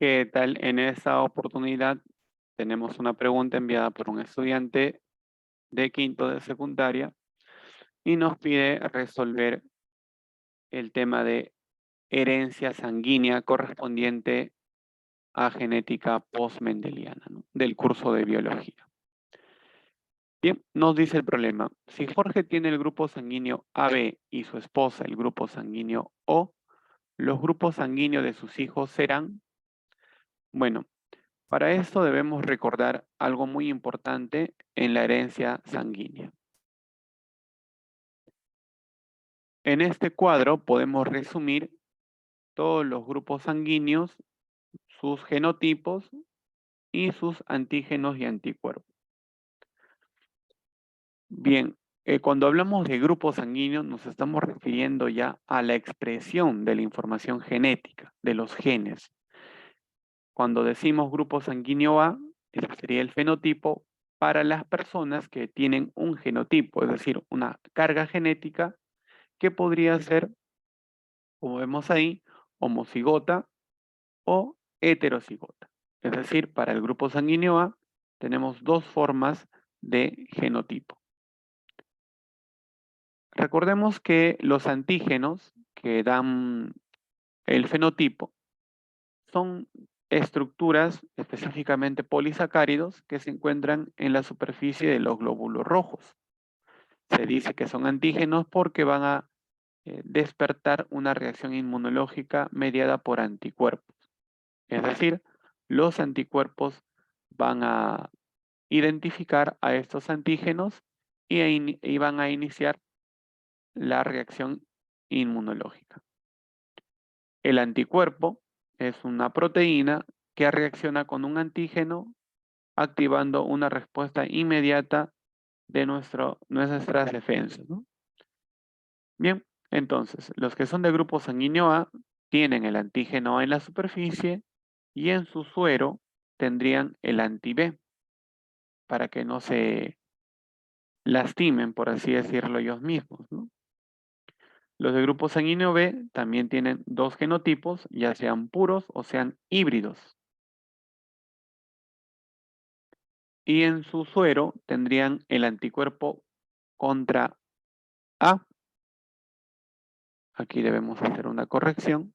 ¿Qué tal? En esta oportunidad tenemos una pregunta enviada por un estudiante de quinto de secundaria y nos pide resolver el tema de herencia sanguínea correspondiente a genética post-mendeliana, ¿no? Del curso de biología. Bien, nos dice el problema. Si Jorge tiene el grupo sanguíneo AB y su esposa el grupo sanguíneo O, los grupos sanguíneos de sus hijos serán, bueno, para esto debemos recordar algo muy importante en la herencia sanguínea. En este cuadro podemos resumir todos los grupos sanguíneos, sus genotipos y sus antígenos y anticuerpos. Bien, cuando hablamos de grupos sanguíneos nos estamos refiriendo ya a la expresión de la información genética, de los genes. Cuando decimos grupo sanguíneo A, ese sería el fenotipo para las personas que tienen un genotipo, es decir, una carga genética que podría ser, como vemos ahí, homocigota o heterocigota. Es decir, para el grupo sanguíneo A tenemos dos formas de genotipo. Recordemos que los antígenos que dan el fenotipo son estructuras, específicamente polisacáridos, que se encuentran en la superficie de los glóbulos rojos. Se dice que son antígenos porque van a despertar una reacción inmunológica mediada por anticuerpos. Es decir, los anticuerpos van a identificar a estos antígenos y van a iniciar la reacción inmunológica. El anticuerpo es una proteína que reacciona con un antígeno activando una respuesta inmediata de nuestras defensas, ¿no? Bien, entonces, los que son de grupo sanguíneo A tienen el antígeno A en la superficie y en su suero tendrían el anti-B para que no se lastimen, por así decirlo, ellos mismos, ¿no? Los de grupo sanguíneo B también tienen dos genotipos, ya sean puros o sean híbridos. Y en su suero tendrían el anticuerpo contra A. Aquí debemos hacer una corrección.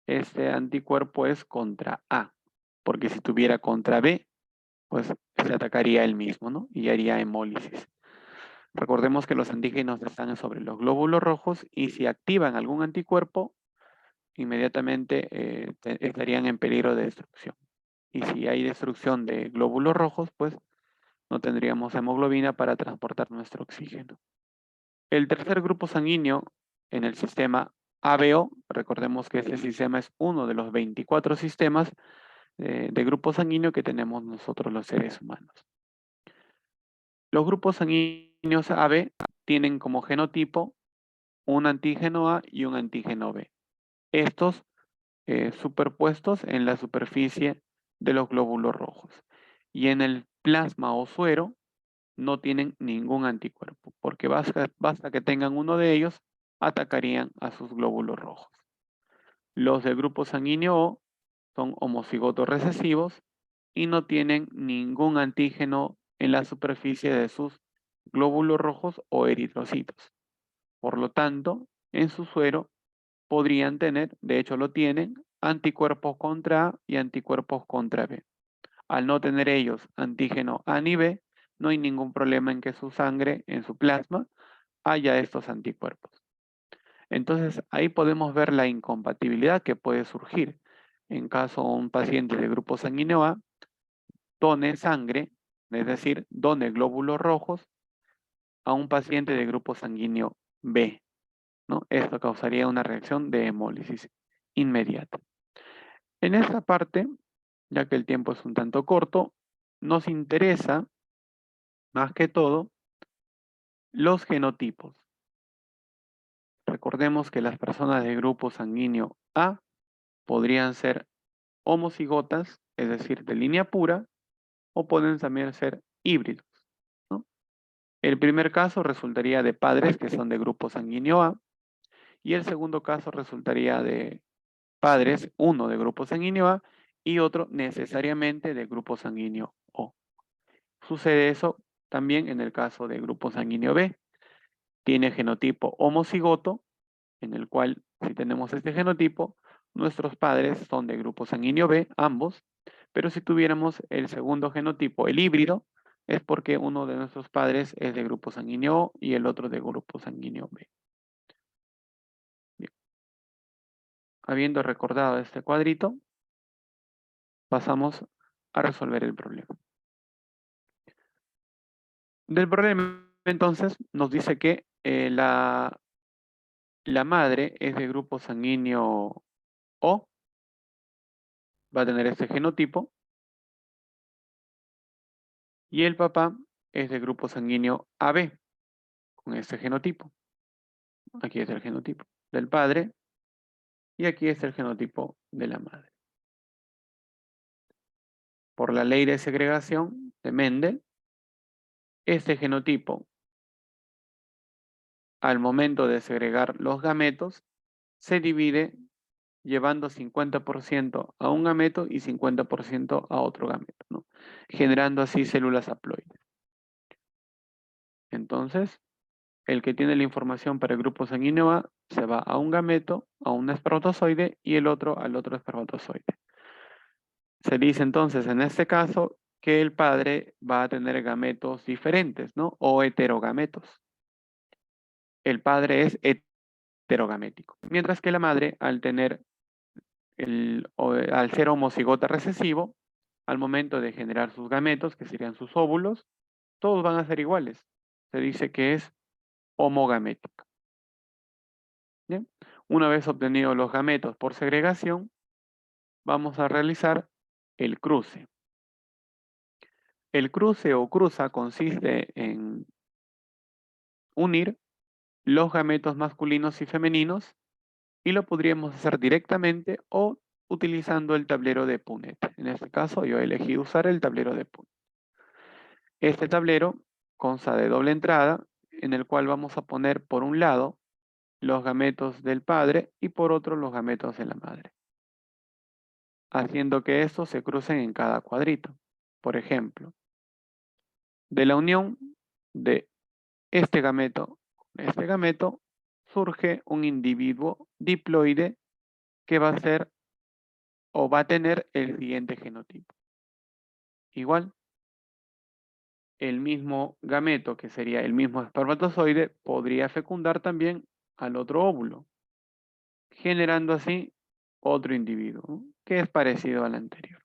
Este anticuerpo es contra A, porque si tuviera contra B, pues se atacaría él mismo, ¿no? Y haría hemólisis. Recordemos que los antígenos están sobre los glóbulos rojos y si activan algún anticuerpo, inmediatamente estarían en peligro de destrucción. Y si hay destrucción de glóbulos rojos, pues no tendríamos hemoglobina para transportar nuestro oxígeno. El tercer grupo sanguíneo en el sistema ABO, recordemos que este sistema es uno de los 24 sistemas de grupo sanguíneo que tenemos nosotros los seres humanos. Los grupos sanguíneos AB tienen como genotipo un antígeno A y un antígeno B. Estos superpuestos en la superficie de los glóbulos rojos. Y en el plasma o suero no tienen ningún anticuerpo, porque basta que tengan uno de ellos, atacarían a sus glóbulos rojos. Los del grupo sanguíneo O son homocigotos recesivos y no tienen ningún antígeno en la superficie de sus glóbulos rojos o eritrocitos. Por lo tanto, en su suero podrían tener, de hecho lo tienen, anticuerpos contra A y anticuerpos contra B. Al no tener ellos antígeno A ni B, no hay ningún problema en que su sangre, en su plasma, haya estos anticuerpos. Entonces, ahí podemos ver la incompatibilidad que puede surgir en caso un paciente de grupo sanguíneo A done sangre, es decir, done glóbulos rojos a un paciente de grupo sanguíneo B, ¿no? Esto causaría una reacción de hemólisis inmediata. En esta parte, ya que el tiempo es un tanto corto, nos interesa más que todo los genotipos. Recordemos que las personas de grupo sanguíneo A podrían ser homocigotas, es decir, de línea pura, o pueden también ser híbridos, ¿no? El primer caso resultaría de padres que son de grupo sanguíneo A y el segundo caso resultaría de padres, uno de grupo sanguíneo A y otro necesariamente de grupo sanguíneo O. Sucede eso también en el caso de grupo sanguíneo B. Tiene genotipo homocigoto, en el cual si tenemos este genotipo, nuestros padres son de grupo sanguíneo B, ambos, pero si tuviéramos el segundo genotipo, el híbrido, es porque uno de nuestros padres es de grupo sanguíneo O y el otro de grupo sanguíneo B. Bien. Habiendo recordado este cuadrito, pasamos a resolver el problema. Del problema, entonces, nos dice que la madre es de grupo sanguíneo O, va a tener este genotipo, y el papá es de grupo sanguíneo AB, con este genotipo. Aquí es el genotipo del padre, y aquí es el genotipo de la madre. Por la ley de segregación de Mendel, este genotipo, al momento de segregar los gametos, se divide llevando 50% a un gameto y 50% a otro gameto, ¿no? Generando así células haploides. Entonces, el que tiene la información para el grupo sanguíneo A se va a un gameto, a un espermatozoide y el otro al otro espermatozoide. Se dice entonces en este caso que el padre va a tener gametos diferentes, ¿no? O heterogametos. El padre es heterogamético, mientras que la madre, al tener al ser homocigota recesivo, al momento de generar sus gametos, que serían sus óvulos, todos van a ser iguales. Se dice que es homogamética. ¿Bien? Una vez obtenidos los gametos por segregación, vamos a realizar el cruce. El cruce o cruza consiste en unir los gametos masculinos y femeninos y lo podríamos hacer directamente o utilizando el tablero de Punnett. En este caso yo elegí usar el tablero de Punnett. Este tablero consta de doble entrada en el cual vamos a poner por un lado los gametos del padre y por otro los gametos de la madre, haciendo que estos se crucen en cada cuadrito. Por ejemplo, de la unión de este gameto con este gameto surge un individuo diploide que va a ser o va a tener el siguiente genotipo. Igual, el mismo gameto, que sería el mismo espermatozoide, podría fecundar también al otro óvulo, generando así otro individuo, ¿no? Que es parecido al anterior.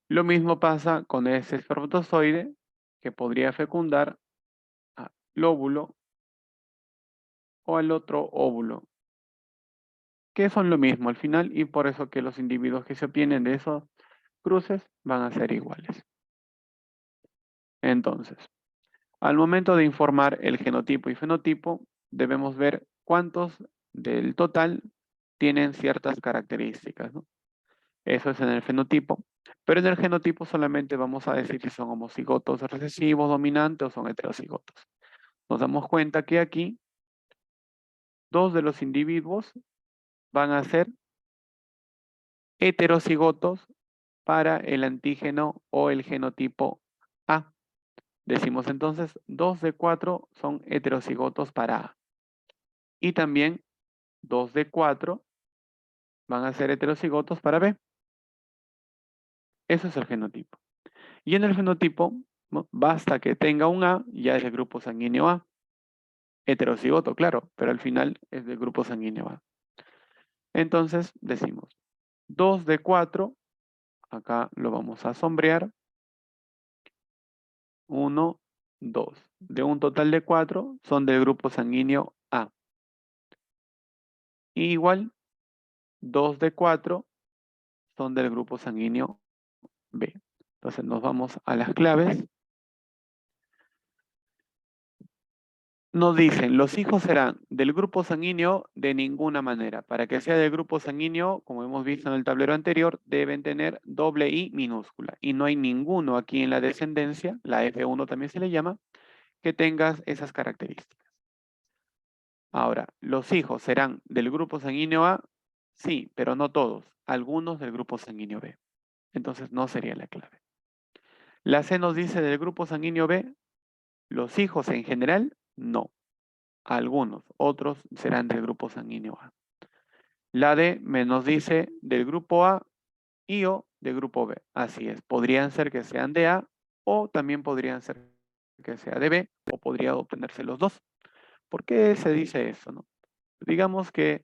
Lo mismo pasa con ese espermatozoide que podría fecundar al óvulo o al otro óvulo, que son lo mismo al final y por eso que los individuos que se obtienen de esos cruces van a ser iguales. Entonces, al momento de informar el genotipo y fenotipo, debemos ver cuántos del total tienen ciertas características, ¿no? Eso es en el fenotipo. Pero en el genotipo solamente vamos a decir si son homocigotos recesivos, dominantes o son heterocigotos. Nos damos cuenta que aquí dos de los individuos van a ser heterocigotos para el antígeno o el genotipo A. Decimos entonces 2 de 4 son heterocigotos para A. Y también 2 de 4 van a ser heterocigotos para B. Eso es el genotipo. Y en el fenotipo, ¿no? Basta que tenga un A, ya es el grupo sanguíneo A. Heterocigoto, claro, pero al final es del grupo sanguíneo A. Entonces decimos 2 de 4, acá lo vamos a sombrear. 1, 2. De un total de 4 son del grupo sanguíneo A. Y igual, 2 de 4 son del grupo sanguíneo B. Entonces nos vamos a las claves. Nos dicen, los hijos serán del grupo sanguíneo de ninguna manera. Para que sea del grupo sanguíneo, como hemos visto en el tablero anterior, deben tener doble I minúscula. Y no hay ninguno aquí en la descendencia, la F1 también se le llama, que tenga esas características. Ahora, los hijos serán del grupo sanguíneo A Sí, pero no todos. Algunos del grupo sanguíneo B. Entonces no sería la clave. La C nos dice del grupo sanguíneo B, los hijos en general, no. Algunos, otros serán del grupo sanguíneo A. La D nos dice del grupo A y o del grupo B. Así es, podrían ser que sean de A o también podrían ser que sea de B o podría obtenerse los dos. ¿Por qué se dice eso, no? Digamos que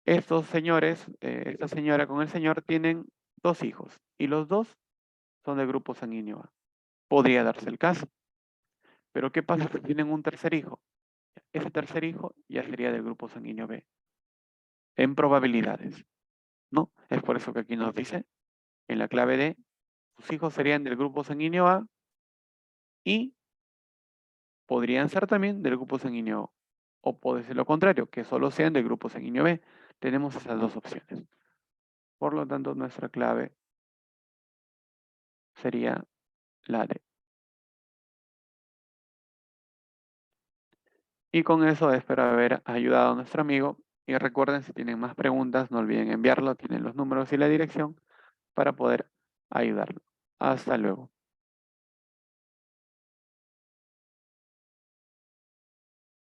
estos señores, esta señora con el señor tienen dos hijos y los dos son del grupo sanguíneo A. Podría darse el caso. Pero ¿qué pasa si tienen un tercer hijo? Ese tercer hijo ya sería del grupo sanguíneo B. En probabilidades, ¿no? Es por eso que aquí nos dice, en la clave D, sus hijos serían del grupo sanguíneo A y podrían ser también del grupo sanguíneo O puede ser lo contrario, que solo sean del grupo sanguíneo B. Tenemos esas dos opciones. Por lo tanto, nuestra clave sería la D. Y con eso espero haber ayudado a nuestro amigo. Y recuerden, si tienen más preguntas, no olviden enviarlo. Tienen los números y la dirección para poder ayudarlo. Hasta luego.